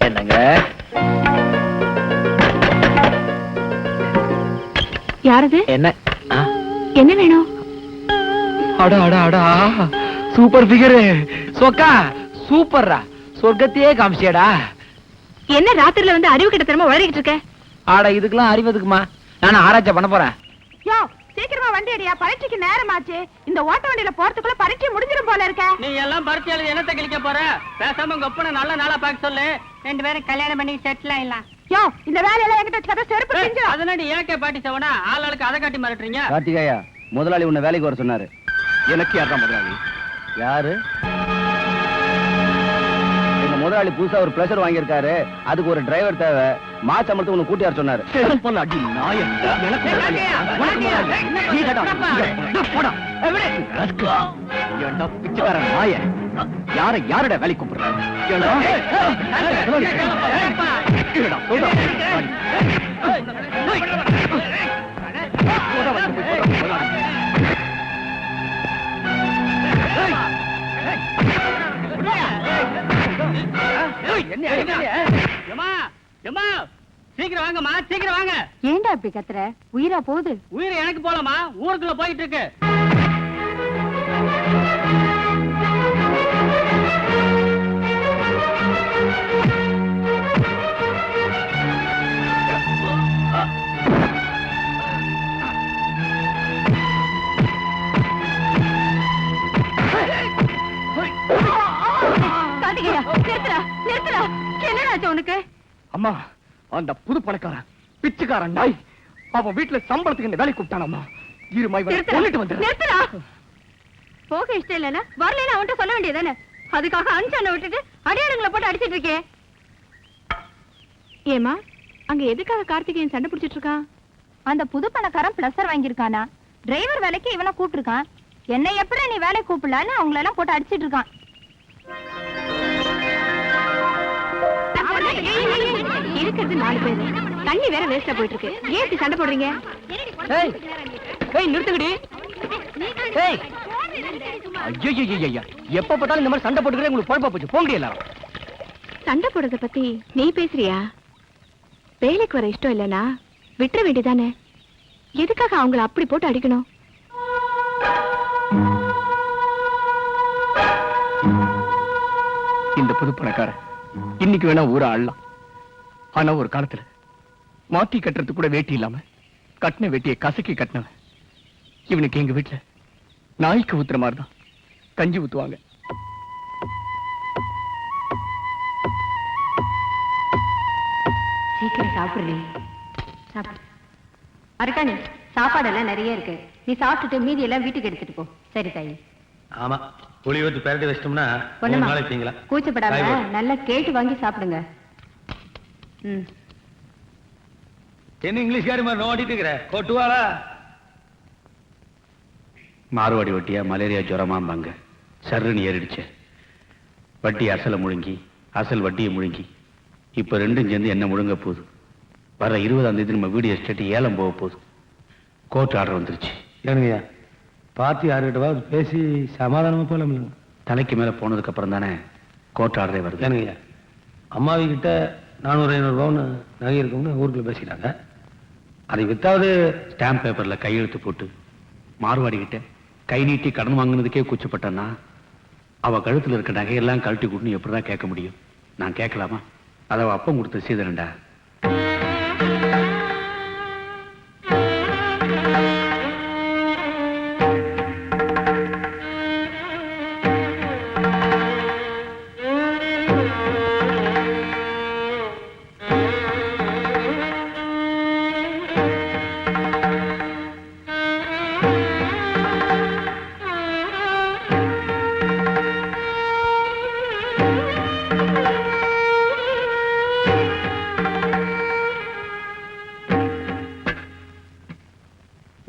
என்னங்க யாரது? என்ன என்ன வேணும்? அடா அடா அடா சூப்பர் ஃபிகர் சொக்கா சூப்பர்ரா சொர்க்கத்தையே காமிச்சியடா. என்ன ராத்திரில வந்து அறிவு கிட்டத்தனமா உளறிக்கிட்டு இருக்க? ஆடா இதுக்கெல்லாம் அறிவதுக்குமா? நான் ஆராய்ச்சி பண்ண போறேன். யோ சீக்கிரமா வண்டி அடியா, பரீட்சைக்கு நேரமாச்சு. இந்த ஓட்ட வண்டியில போறதுக்குள்ள பரீட்சை முடிஞ்சிரும் போல இருக்க. நீ எல்லாம் பரீட்சை எழுதி என்னத்த கிழிக்க போற? பேசாம உங்க ஒப்பனை நல்ல நாளா பார்க்க சொல்லு. 2 பேரும் கல்யாணம் பண்ணி செட்டில் ஆயிடலாம். யோ இந்த வேலையெல்லாம் என்கிட்ட வச்சுக்காத, செருப்பு பிஞ்சிரும். அதனால ஏகே பாட்டி சவனா ஆளாளுக்கு அதை காட்டி மிரட்டுறீங்க. கார்த்திகேயா, முதலாளி உன்னை வேலைக்கு வர சொன்னாரு. எனக்கு யாரா முதலாளி? யாரு? எங்க முதலாளி புதுசா ஒரு பிளஷர் வாங்கியிருக்காரு. அதுக்கு ஒரு டிரைவர் தேவை. மாசம்பளத்துக்கு உன்னை கூட்டியார் சொன்னாரு. யார யாரோட வேலை கூப்பிடுறாங்க? சீக்கிரம் வாங்கம்மா, சீக்கிரம் வாங்க. ஏண்டா இப்படி கத்துற? உயிரா போகுது? உயிர் எனக்கு போலமா, ஊருக்குள்ள போயிட்டு இருக்கு. கார்த்திகேயா நிறுத்துடா, நிறுத்துடா. என்னடாச்சு உனக்கு? அம்மா, அந்த புது பணக்காரன் பிச்சைக்காரன் நாய் அவன் வீட்டுல சம்பளத்துக்கு என்ன வேலை கூப்பிட்டானம்மா. நிறுத்துடா. போக இஷ்டம் இல்லைன்னா வரலன்னு அவன்கிட்ட சொல்ல வேண்டியதானே? அதுக்காக அனுச்சான விட்டுட்டு அடியாடுங்களை போட்டு அடிச்சிட்டு இருக்கே. ஏமா அங்க எதுக்காக கார்த்திகேயன் சண்டை பிடிச்சிட்டு இருக்கான்? அந்த புது பணக்காரன் பிளஸர் வாங்கியிருக்கானா, டிரைவர் வேலைக்கு இவனை கூப்பிட்டுருக்கான். என்னை எப்படி நீ வேலை கூப்பிடலான்னு அவங்கள எல்லாம் போட்டு அடிச்சிட்டு இருக்கான். இருக்கிறது 4 பேர், தண்ணி வேற வேஸ்டா போயிட்டு இருக்கு. ஏன் இப்படி சண்டை போடுறீங்க? நிறுத்துக்கடி. எப்ப பார்த்தாலும் இந்த மாதிரி சண்டை போட்டுக்கிறேன். உங்களுக்கு குழப்பா போச்சு. போங்க எல்லாரும். சண்டை போடுறத பத்தி நீ பேசுறியா? வேலைக்கு வர இஷ்டம் இல்லைன்னா விட்டுற வேண்டியதானே? எதுக்காக அவங்கள அப்படி போட்டு அடிக்கணும்? இந்த புது பணக்காரன் இன்னைக்கு வேணா ஊர ஆளலாம். ஆனா ஒரு காலத்துல மாத்தி கட்டுறதுக்கு கூட வேட்டி இல்லாம கட்டின வேட்டியை கசக்கி கட்டினவன். இவனுக்கு எங்க வீட்டுல நாய்க்கு ஊத்துற மாதிரிதான் கஞ்சி ஊத்துவாங்க. சீக்கிரம் சாப்பிடுறேன். அருக்காணி, சாப்பாடெல்லாம் நிறைய இருக்கு. நீ சாப்பிட்டுட்டு மீதி எல்லாம் வீட்டுக்கு எடுத்துட்டு போ. சரி தாயி. ஆமா, புளி ஊத்தி பரட்டி வச்சிட்டோம்னா கூச்சப்படாம நல்லா கேட்டு வாங்கி சாப்பிடுங்க. என்ன இங்கிலீஷ்காரி மாதிரி நோண்டிட்டு இருக்கிற? கொட்டுவாளா? மாறுவாடி வட்டியா மலேரியா ஜுரமாம்பாங்க. சர்ன்னு ஏறிடுச்சு. வட்டி அசலை முழுங்கி, அசல் வட்டியை முழுங்கி, இப்ப ரெண்டும் சேர்ந்து என்ன முழுங்க போகுது. வர 20ஆம் தேதி நம்ம வீடு எஸ்டேட் ஏலம் போக போகுது. கோர்ட் ஆர்டர் வந்துருச்சு. ஏனுங்கய்யா, பார்த்து யாருக்கிட்டவா பேசி சமாதானமா போல. தலைக்கு மேல போனதுக்கு அப்புறம் தானே கோர்ட் ஆர்டரே வருது. ஏனுங்கய்யா, அம்மாவி கிட்ட 400-500 பவுன் நகை இருக்கும்னு ஊருக்குள்ள பேசிட்டாங்க. அதை வித்தாவது ஸ்டாம்ப் பேப்பர்ல கையெழுத்து போட்டு மார்வாடி கிட்ட கை நீட்டி கடன் வாங்கினதுக்கே கூச்சப்பட்டேன்னா அவ கழுத்துல இருக்க நகையெல்லாம் கழட்டி கொடுன்னு எப்படிதான் கேட்க முடியும்? நான் கேட்கலாமா? அதை அப்பம் கொடுத்த சீதனண்டா.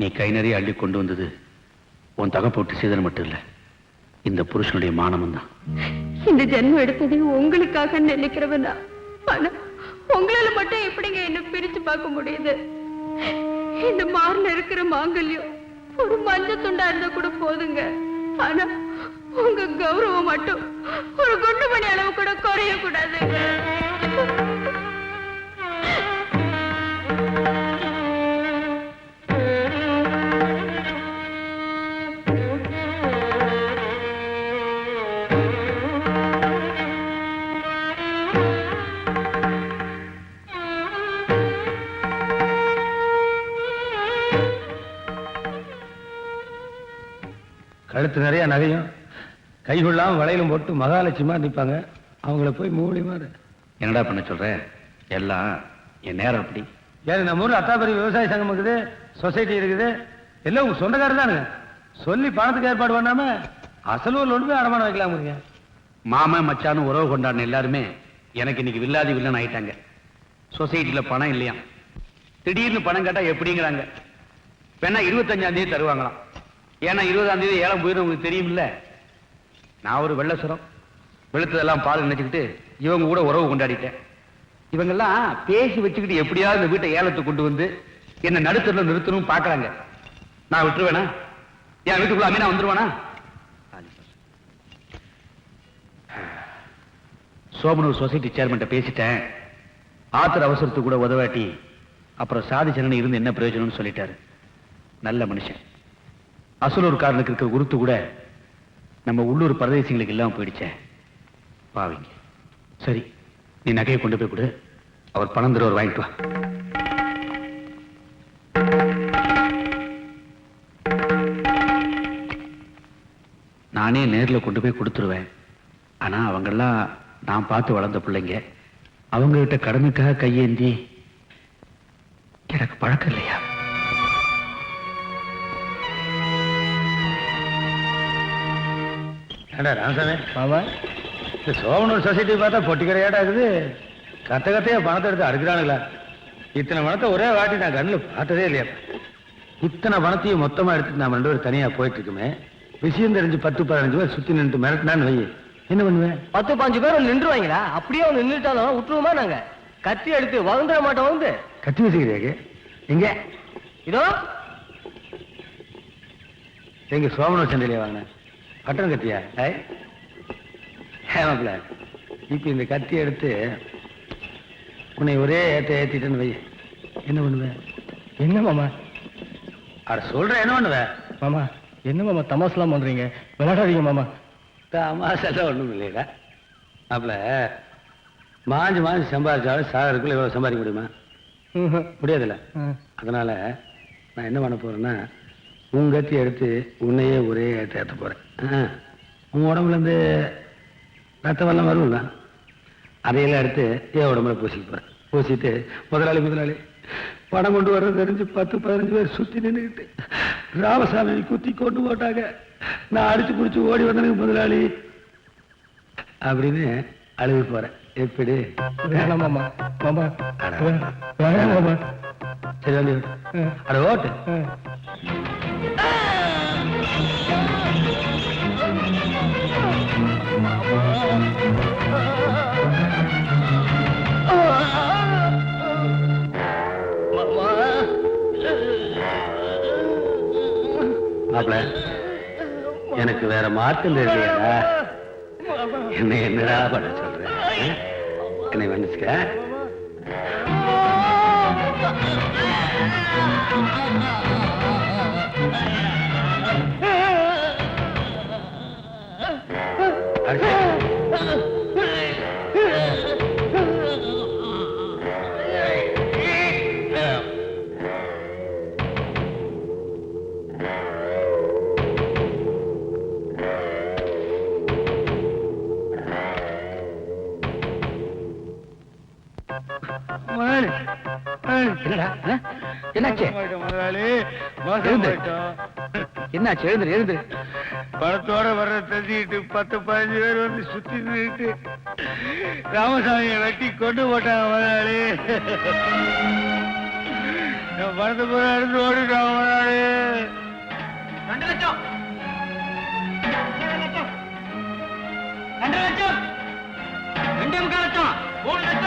நீ கை நிறைய அள்ளி கொண்டு வந்தது உன் தக போட்டு சீதனம் மட்டும் இல்ல, இந்த புருஷனுடைய மானமும் தான். இந்த ஜென்மம் எடுத்தது உங்களுக்காக நினைக்கிறவனா? ஆனா உங்களால மட்டும் எப்படிங்க என்ன பிரிச்சு பார்க்க முடியுது? இந்த மார்ல இருக்கிற மாங்கல்யம் ஒரு மஞ்சள் துண்டா இருந்தா கூட போதுங்க. ஆனா உங்க கௌரவம் மட்டும் ஒரு குண்டு மணி அளவு கூட குறைய கழுத்து நிறைய நகையும் கைகொள்ளாம வளையலும் போட்டு மகாலட்சுமா நிற்பாங்க. அவங்கள போய் மூலி மாறு. என்னடா பண்ண சொல்ற? எல்லாம் என் நேரம் அப்படி. ஏன் நம்ம ஊர்ல அத்தாபரி விவசாய சங்கம் இருக்குது, சொசைட்டி இருக்குது, எல்லாம் உங்க சொந்தக்காரர் தானுங்க. சொல்லி பணத்துக்கு ஏற்பாடு பண்ணாம அசலூர்ல ஒன்று போய் அடமானம் வைக்கலாமுங்க. மாமன் மச்சான்னு உறவு கொண்டாடின எல்லாருமே எனக்கு இன்னைக்கு வில்லாதி வில்லன் ஆயிட்டாங்க. சொசைட்டில பணம் இல்லையா, திடீர்னு பணம் கேட்டா எப்படிங்கிறாங்க. வேணா 25ஆம் தேதி தருவாங்களாம். ஏன்னா 20ஆம் தேதி ஏலம் போயிடும் உங்களுக்கு தெரியுமில்ல. நான் ஒரு வெள்ளசுரம் வெளுத்ததெல்லாம் பால் நினைச்சுக்கிட்டு இவங்க கூட உறவு கொண்டாடிட்டேன். இவங்கெல்லாம் பேசி வச்சுக்கிட்டு எப்படியாவது இந்த வீட்டை ஏலத்துக்கு கொண்டு வந்து என்ன நடுத்தரில் நிறுத்தணும் பாக்குறாங்க. நான் விட்டுருவேனா? என் வீட்டுக்குள்ள அமீனா வந்துருவானா? சோமனூர் சொசைட்டி சேர்மன்ட்ட பேசிட்டேன். ஆத்திர அவசரத்துக்கு கூட உதவாட்டி அப்புறம் சாதிச்சனன் இருந்து என்ன பிரயோஜனம்னு சொல்லிட்டாரு. நல்ல மனுஷன். அசலூர்காரனுக்கு இருக்கிற குருத்து கூட நம்ம உள்ளூர் பரதேசிங்களுக்கு இல்லாம போயிடுச்சேன். பாவிங்க. சரி, நீ நகையை கொண்டு போய் கொடு. அவர் பணம் தருவார், வாங்கிட்டு வா. நானே நேர்ல கொண்டு போய் கொடுத்துருவேன். ஆனா அவங்கெல்லாம் நான் பார்த்து வளர்ந்த பிள்ளைங்க. அவங்க கிட்ட கடமைக்காக கையேந்தி எனக்கு பழக்கம் இல்லையா? ஏண்டா ராமசாமி, மாமா, இந்த சோமனூர் சொசைட்டி பார்த்தா பொட்டி கடையாடா இருக்குது. கத்த கத்தையா பணத்தை எடுத்து அடுக்கிறானுங்களா? இத்தனை பணத்தை ஒரே வாட்டி நான் கண்ணில் பார்த்ததே இல்லையா. இத்தனை பணத்தையும் மொத்தமா எடுத்து நாம 2 பேரும் தனியா போயிட்டு இருக்குமே. விஷயம் தெரிஞ்சு 10-15 பேர் சுத்தி நின்று மிரட்டினான்னு வை, என்ன பண்ணுவேன்? 10-15 பேர் நின்றுவாங்களா? அப்படியே அவங்க நின்றுட்டாலும் விட்டுருவோமா? நாங்க கத்தி எடுத்து வளர்ந்துட மாட்டோம். வந்து கத்தி வச்சுக்கிறீங்க எங்க? இதோ எங்க சோமனூர் சந்தையிலே வாங்கினேன். பட்டம் கத்தியா? ஏமாப்ல, இப்ப இந்த கத்தி எடுத்து உன்னை ஒரே ஏத்திட்டேன்னு வை, என்ன பண்ணுவேன்? என்ன மாமா? அட சொல்ற, என்ன பண்ணுவேன்? மாமா, என்ன மாமா தமாசெல்லாம் பண்றீங்க? விளையாடாதீங்க மாமா. தமாசெல்லாம் ஒண்ணும் இல்லைடா மாப்ள. மாஞ்சு மாஞ்சு சம்பாதிச்சாலும் சாகருக்குள்ள இவ்வளவு சம்பாதிக்க முடியுமா? முடியாதுல்ல. அதனால நான் என்ன பண்ண போறேன்னா, உன் கத்தி எடுத்து உன்னையே ஒரே ஏத்த போறேன். உன் உடம்புல இருந்து ரத்த வெள்ளம் வரும்ல, அதையெல்லாம் எடுத்து என் உடம்புல பூசிக்க போறேன். பூசிட்டு முதலாளி பணம் கொண்டு வர்றது தெரிஞ்சு 10-15 பேர் சுத்தி நின்றுக்கிட்டு ராமசாமி குத்தி கொண்டு போட்டாங்க. நான் அடிச்சு பிடிச்சி ஓடி வந்தனுக்கு முதலாளி அப்படின்னு அழுது போறேன். எப்படி? வேணாம் மாமா. மாமா அட. வேணாம் மாமா. சரி வந்து அட ஓட்டு. மாப்பிள, எனக்கு வேற மாற்றம் தெரியலையா? என்னடா பண்ண சொல்றேன்? என்னை வந்துச்சுக்க. என்னடா? என்னாச்சு? என்னாச்சு? எழுந்துரு. பணத்தோட வர்ற தெரிஞ்சுக்கிட்டு 10-15 பேர் வந்து சுத்தி நின்றுட்டு ராமசாமியை வெட்டி கொண்டு போட்டாங்க முதலாளி. பணத்தை போய் எடுத்து ஓடிட்டாங்க முதலாளி. 2 லட்சம் 2 லட்சம் 2 லட்சம் 3 லட்சம்